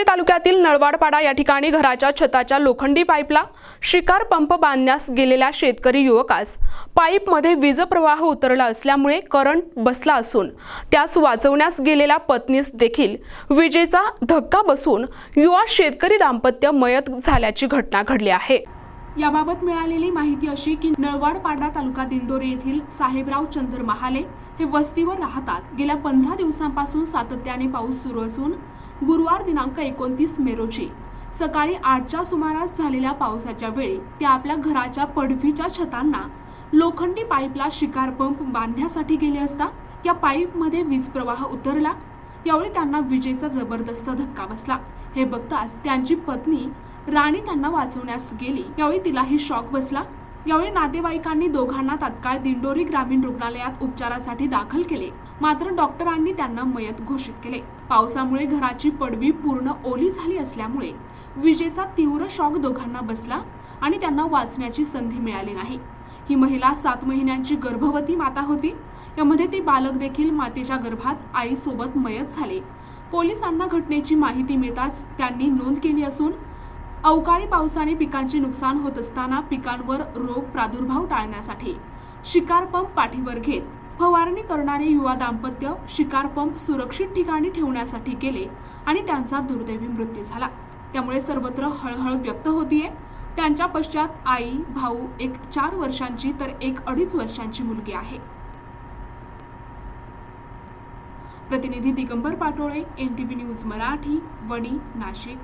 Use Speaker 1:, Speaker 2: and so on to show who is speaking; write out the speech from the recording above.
Speaker 1: तालुक्यातील नळवाडपाडा या ठिकाणी घराच्या छताच्या लोखंडी पाईपला शिकार पंप बांधण्यास गेलेल्या शेतकरी युवकास पाईपमध्ये वीज प्रवाह उतरला असल्यामुळे करंट बसला असून त्यास वाचवण्यास गेलेल्या पत्नीस देखील विजेचा धक्का बसून युवा शेतकरी दाम्पत्य मयत झाल्याची घटना घडली आहे। याबाबत मिळालेली माहिती अशी की नळवाडपाडा तालुका दिंडोरी येथील साहेबराव चंद्र महाले हे वस्तीवर राहतात। गेल्या 15 दिवसांपासून सातत्याने पाऊस सुरू असून गुरुवार दिनांक 29 मे रोजी सकाळी 8च्या सुमारास झालेल्या पावसाच्या वेळी ते आपल्या घराच्या पडवीच्या छतांना लोखंडी पाईपला शिकार पंप बांधण्यासाठी गेले असता या पाईपमध्ये वीज प्रवाह उतरला। यावेळी त्यांना विजेचा जबरदस्त धक्का बसला। हे बघताच त्यांची पत्नी राणी त्यांना वाचवण्यास गेली। यावेळी तिलाही शॉक बसला। यावेळी नातेवाईकांनी दोघांना तात्काळ दिंडोरी ग्रामीण रुग्णालयात उपचारासाठी दाखल केले, मात्र डॉक्टरांनी त्यांना मयत घोषित केले। पावसामुळे घराची पडवी पूर्ण ओली झाली असल्यामुळे विजेचा तीव्र शॉक दोघांना बसला आणि त्यांना वाचण्याची संधी मिळाली नाही। ही महिला 7 महिन्यांची गर्भवती माता होती। यामध्ये ती बालक देखील मातेच्या गर्भात आईसोबत मयत झाले। पोलिसांना घटनेची माहिती मिळताच त्यांनी नोंद केली असून अवकाळी पावसाने पिकांचे नुकसान होत असताना पिकांवर रोग प्रादुर्भाव टाळण्यासाठी शिकार पंप पाठीवर घेत फवारणी करणारे युवा दाम्पत्य शिकार पंप सुरक्षित ठिकाणी ठेवण्यासाठी गेले आणि त्यांचा दुर्दैवी मृत्यू झाला। त्यामुळे सर्वत्र हळहळ व्यक्त होतीये। त्यांच्या पश्चात आई, भाऊ, एक 4 वर्षांची तर एक 2.5 वर्षांची मुलगी आहे। प्रतिनिधी दिगंबर पाटोळे, NTV न्यूज मराठी, वणी, नाशिक।